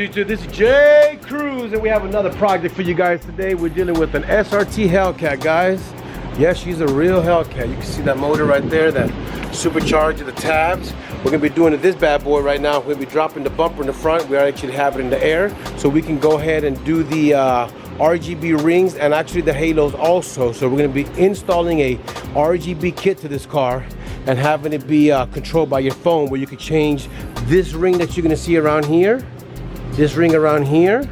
YouTube? This is Jay Cruz, and we have another project for you guys today. We're dealing with an SRT Hellcat, guys. Yes, she's a real Hellcat. You can see that motor right there, that supercharger, the tabs. We're gonna be doing this bad boy right now. We're gonna be dropping the bumper in the front. We actually have it in the air, so we can go ahead and do the RGB rings and actually the halos also. So we're gonna be installing a RGB kit to this car and having it be controlled by your phone, where you can change this ring that you're gonna see around here, this ring around here,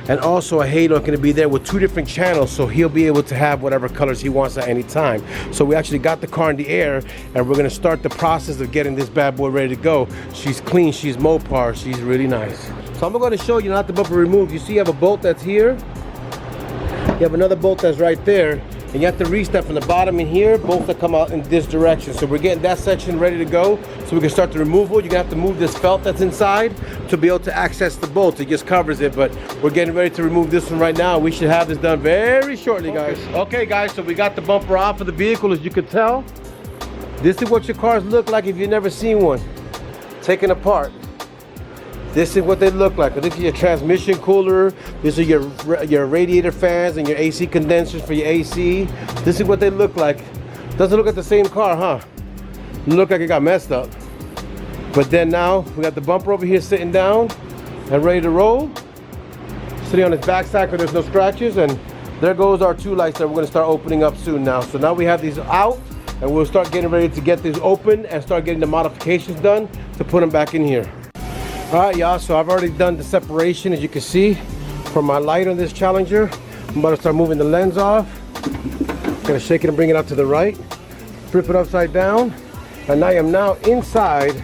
and also a halo gonna be there with 2 different channels, so he'll be able to have whatever colors he wants at any time. So we actually got the car in the air, and we're gonna start the process of getting this bad boy ready to go. She's clean, she's Mopar, she's really nice. So I'm gonna show you, not the bumper removed. You see you have a bolt that's here, you have another bolt that's right there, and you have to reach that from the bottom in here, both that come out in this direction. So we're getting that section ready to go, so we can start the removal. You're gonna have to move this felt that's inside to be able to access the bolt. It just covers it, but we're getting ready to remove this one right now. We should have this done very shortly, guys. Okay, guys, so we got the bumper off of the vehicle, as you can tell. This is what your cars look like if you've never seen one taken apart. This is what they look like. This is your transmission cooler. These are your radiator fans and your AC condensers for your AC. This is what they look like. Doesn't look like the same car, huh? Look like it got messed up. But then now we got the bumper over here sitting down and ready to roll. Sitting on its backside because there's no scratches, and there goes our 2 lights that we're gonna start opening up soon now. So now we have these out, and we'll start getting ready to get these open and start getting the modifications done to put them back in here. All right, y'all, so I've already done the separation, as you can see, from my light on this Challenger. I'm about to start moving the lens off. Gonna shake it and bring it out to the right. Flip it upside down. And I am now inside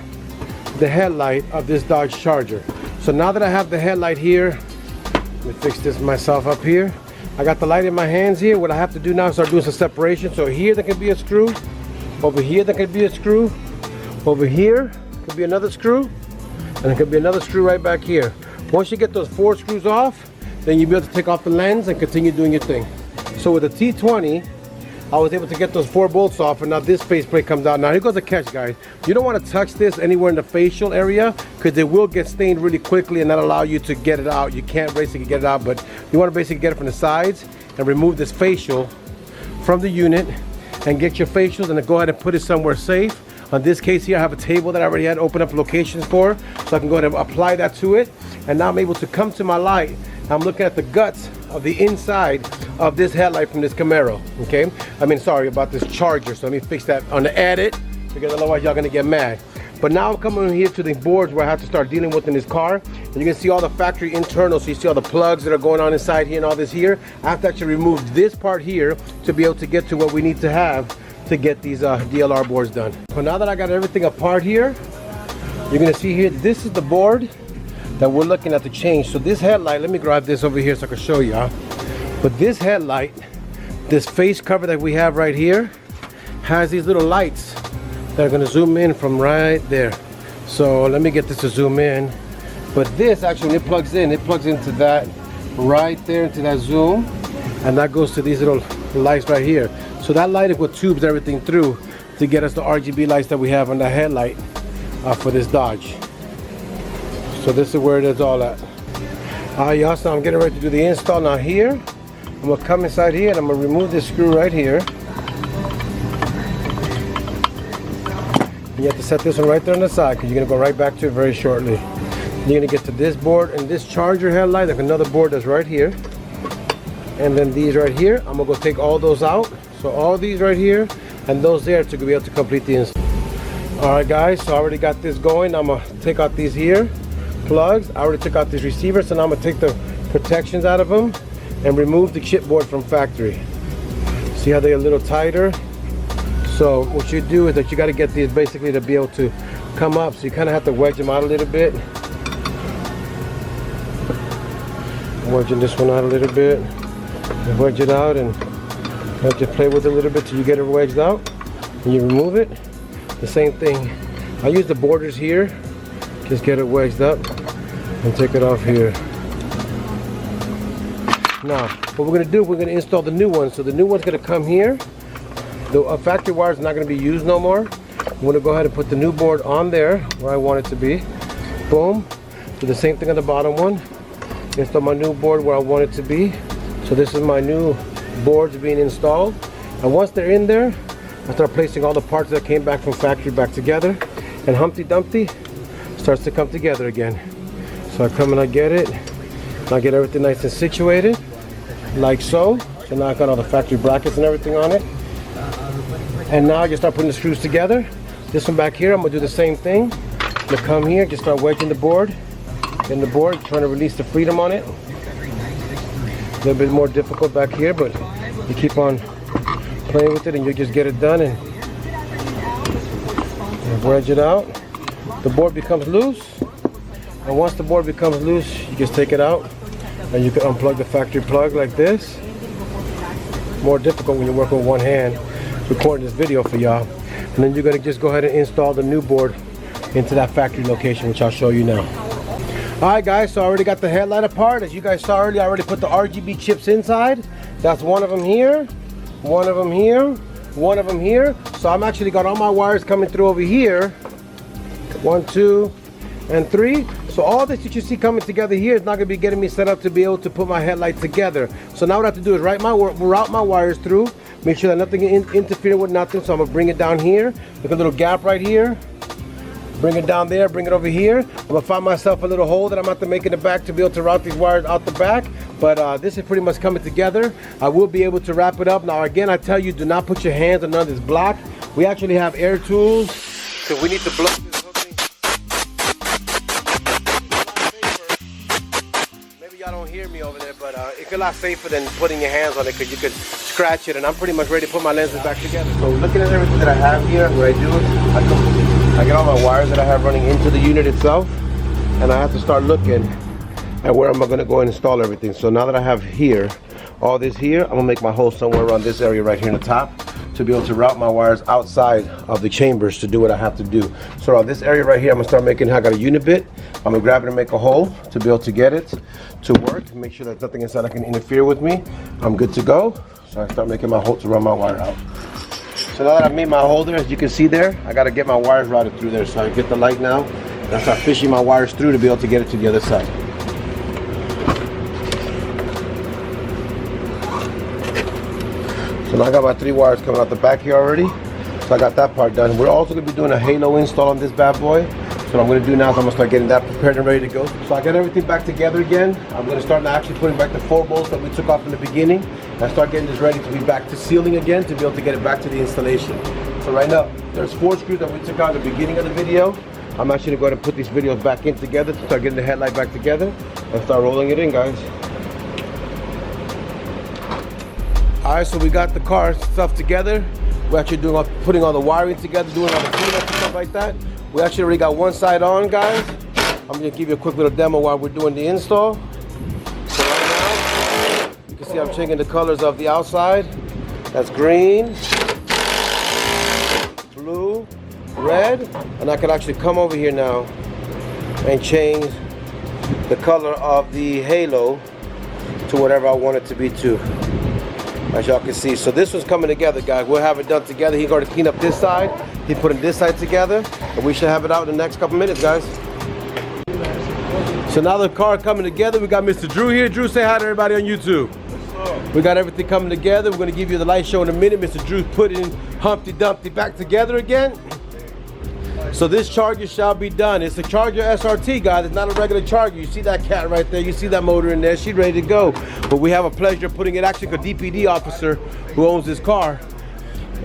the headlight of this Dodge Charger. So now that I have the headlight here, let me fix this myself up here. I got the light in my hands here. What I have to do now is start doing some separation. So here there could be a screw. Over here there could be a screw. Over here could be another screw. And it could be another screw right back here. Once you get those 4 screws off, then you'll be able to take off the lens and continue doing your thing. So with the T20, I was able to get those 4 bolts off, and now this faceplate comes out. Now here goes the catch, guys. You don't want to touch this anywhere in the facial area, because it will get stained really quickly and not allow you to get it out. You can't basically get it out, but you want to basically get it from the sides and remove this facial from the unit and get your facials, and then go ahead and put it somewhere safe. On this case here, I have a table that I already had opened up locations for, so I can go ahead and apply that to it. And now I'm able to come to my light. I'm looking at the guts of the inside of this headlight from this Camaro, okay? I mean, sorry about this Charger, so let me fix that on the edit, because otherwise y'all gonna get mad. But now I'm coming here to the boards where I have to start dealing with in this car. And you can see all the factory internal, so you see all the plugs that are going on inside here and all this here. I have to actually remove this part here to be able to get to what we need to have to get these DLR boards done. So now that I got everything apart here, you're gonna see here, this is the board that we're looking at to change. So this headlight, let me grab this over here so I can show y'all. But this headlight, this face cover that we have right here, has these little lights that are gonna zoom in from right there. So let me get this to zoom in. But this actually, when it plugs into that right there, into that zoom, and that goes to these little lights right here. So that light is what tubes everything through to get us the RGB lights that we have on the headlight for this Dodge. So this is where it is all at. Y'all, so I'm getting ready to do the install now here. I'm gonna come inside here and I'm gonna remove this screw right here. You have to set this one right there on the side, because you're gonna go right back to it very shortly. You're gonna get to this board and this Charger headlight. There's another board that's right here. And then these right here, I'm gonna go take all those out. So all these right here and those there to be able to complete the install. All right, guys, so I already got this going. I'm gonna take out these here plugs. I already took out these receivers, so now I'm gonna take the protections out of them and remove the chipboard from factory. See how they're a little tighter? So what you do is that you got to get these basically to be able to come up, so you kind of have to wedge them out a little bit. Wedging this one out a little bit, and wedge it out, and have to play with it a little bit till you get it wedged out, and you remove it. The same thing, I use the borders here, just get it wedged up and take it off here. Now what we're going to do, we're going to install the new one. So the new one's going to come here. The factory wire is not going to be used no more. I'm going to go ahead and put the new board on there where I want it to be. Boom. Do the same thing on the bottom one. Install my new board where I want it to be. So this is my new boards being installed. And once they're in there, I start placing all the parts that came back from factory back together. And Humpty Dumpty starts to come together again. So I come and I get it. And I get everything nice and situated, like so. So now I got all the factory brackets and everything on it. And now I just start putting the screws together. This one back here, I'm gonna do the same thing. I'm gonna come here, just start wedging the board. In the board, trying to release the freedom on it. A little bit more difficult back here, but you keep on playing with it and you just get it done and wedge it out. The board becomes loose, and once the board becomes loose, you just take it out and you can unplug the factory plug like this. More difficult when you work with one hand, recording this video for y'all. And then you're gonna just go ahead and install the new board into that factory location, which I'll show you now. Alright guys, so I already got the headlight apart. As you guys saw earlier, I already put the RGB chips inside. That's one of them here, one of them here, one of them here. So I'm actually got all my wires coming through over here. 1, 2, and 3. So all this that you see coming together here is not going to be getting me set up to be able to put my headlight together. So now what I have to do is route my wires through, make sure that nothing interfere with nothing. So I'm going to bring it down here, look a little gap right here. Bring it down there, bring it over here. I'm gonna find myself a little hole that I'm going to make in the back to be able to route these wires out the back. But this is pretty much coming together. I will be able to wrap it up. Now again, I tell you, do not put your hands on none of this block. We actually have air tools, so we need to blow this hook thing. Maybe y'all don't hear me over there, but it's a lot safer than putting your hands on it because you could scratch it, and I'm pretty much ready to put my lenses back together. So looking at everything that I have here, what I do is I get all my wires that I have running into the unit itself, and I have to start looking at where am I going to go and install everything. So now that I have here, all this here, I'm going to make my hole somewhere around this area right here in the top to be able to route my wires outside of the chambers to do what I have to do. So around this area right here, I'm going to start making, I got a unit bit, I'm going to grab it and make a hole to be able to get it to work, make sure that nothing inside that can interfere with me. I'm good to go. So I start making my hole to run my wire out. So now that I've made my hole there, as you can see there, I got to get my wires routed through there. So I get the light now, and I start fishing my wires through to be able to get it to the other side. So now I got my 3 wires coming out the back here already. So I got that part done. We're also going to be doing a halo install on this bad boy. So what I'm going to do now is I'm going to start getting that prepared and ready to go. So I got everything back together again. I'm going to start now actually putting back the 4 bolts that we took off in the beginning. I start getting this ready to be back to sealing again to be able to get it back to the installation. So right now, there's 4 screws that we took out at the beginning of the video. I'm actually going to put these videos back in together to start getting the headlight back together and start rolling it in, guys. Alright, so we got the car stuff together. We're actually putting all the wiring together, doing all the cleanup and stuff like that. We actually already got one side on, guys. I'm going to give you a quick little demo while we're doing the install. So right now, you can see I'm changing the colors of the outside. That's green, blue, red, and I can actually come over here now and change the color of the halo to whatever I want it to be too. As y'all can see, so this one's coming together, guys. We'll have it done together. He's going to clean up this side. He's putting this side together, and we should have it out in the next couple minutes, guys. So now the car coming together. We got Mr. Drew here. Drew, say hi to everybody on YouTube. We got everything coming together. We're going to give you the light show in a minute. Mr. Drew's putting Humpty Dumpty back together again. So this charger shall be done. It's a Charger SRT, guys. It's not a regular Charger. You see that cat right there. You see that motor in there. She's ready to go. But we have a pleasure of putting it actually a DPD officer who owns this car.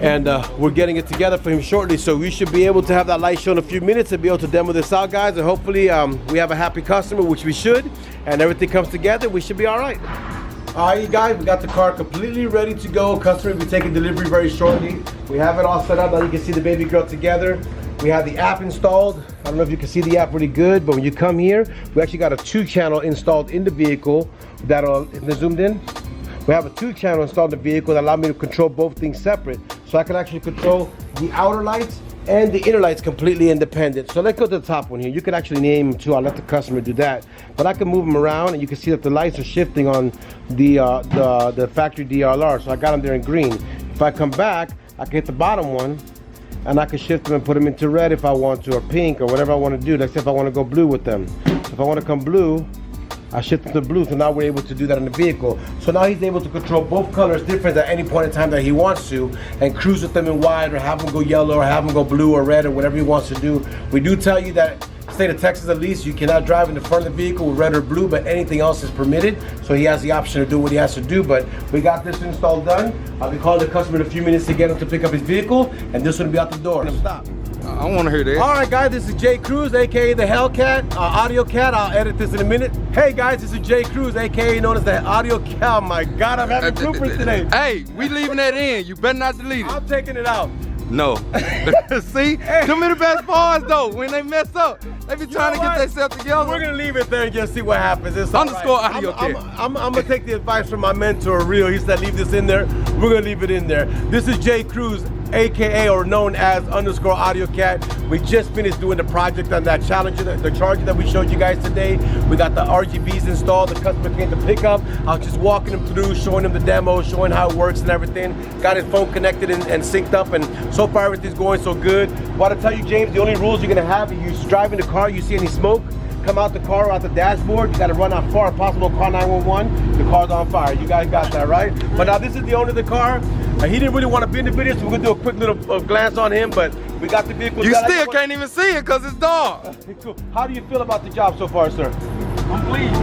And we're getting it together for him shortly. So we should be able to have that light show in a few minutes and be able to demo this out, guys. And hopefully we have a happy customer, which we should. And everything comes together. We should be all right. All right, you guys, we got the car completely ready to go. Customer will be taking delivery very shortly. We have it all set up. Now you can see the baby girl together. We have the app installed. I don't know if you can see the app really good, but when you come here, we actually got a 2-channel installed in the vehicle. That'll, if they're zoomed in, we have a 2-channel installed in the vehicle that allow me to control both things separate. So I can actually control the outer lights and the inner lights completely independent. So let's go to the top one here. You can actually name them too. I'll let the customer do that. But I can move them around, and you can see that the lights are shifting on the factory DRL. So I got them there in green. If I come back, I can hit the bottom one, and I can shift them and put them into red if I want to, or pink, or whatever I want to do. Let's say if I want to go blue with them. So if I want to come blue, I shift them to blue, so now we're able to do that in the vehicle. So now he's able to control both colors different at any point in time that he wants to, and cruise with them in white, or have them go yellow, or have them go blue or red, or whatever he wants to do. We do tell you that state of Texas at least, you cannot drive in the front of the vehicle with red or blue, but anything else is permitted. So he has the option to do what he has to do, but we got this install done. I'll be calling the customer in a few minutes to get him to pick up his vehicle, and this one will be out the door. Stop. I want to hear that. All right, guys, this is Jay Cruz, aka the Hellcat, Audio Cat. I'll edit this in a minute. Hey, guys, this is Jay Cruz, aka known as the Audio Cat. Oh my God, I'm having bloopers today. Hey, we leaving that in. You better not delete it. I'm taking it out. No. See? Them are the best boys, though. When they mess up, they be trying to get themselves together. We're going to leave it there and just see what happens. It's Underscore right. Audio Cat. I'm going to take the advice from my mentor, Real. He said leave this in there. We're going to leave it in there. This is Jay Cruz, aka or known as underscore Audio Cat. We just finished doing the project on that Challenger, the Charger that we showed you guys today. We got the RGBs installed. The customer came to pick up. I was just walking him through, showing him the demo, showing how it works and everything. Got his phone connected and synced up, and so far everything's going so good. What I tell you, James, the only rules you're gonna have is you're driving the car, you see any smoke, come out the car or out the dashboard, you gotta run out far as possible, call 911, the car's on fire. You guys got that, right? But now this is the owner of the car. He didn't really want to be in the video, so we're gonna do a quick little glance on him, but we got the vehicle. You still can't even see it because it's dark. Cool. How do you feel about the job so far, sir? I'm pleased.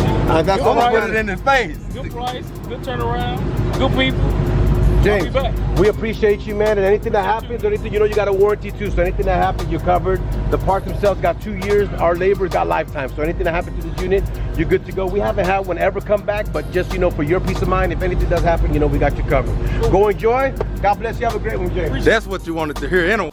That's I'm all gonna I put it in his face. Good price, good turnaround, good people. James, we appreciate you, man, and anything that happens, or anything, you know, you got a warranty too, so anything that happens, you're covered. The parts themselves got 2 years, our labor's got lifetime, so anything that happens to this unit, you're good to go. We haven't had one ever come back, but just, you know, for your peace of mind, if anything does happen, you know, we got you covered. Go enjoy. God bless you. Have a great one, James. That's what you wanted to hear anyway.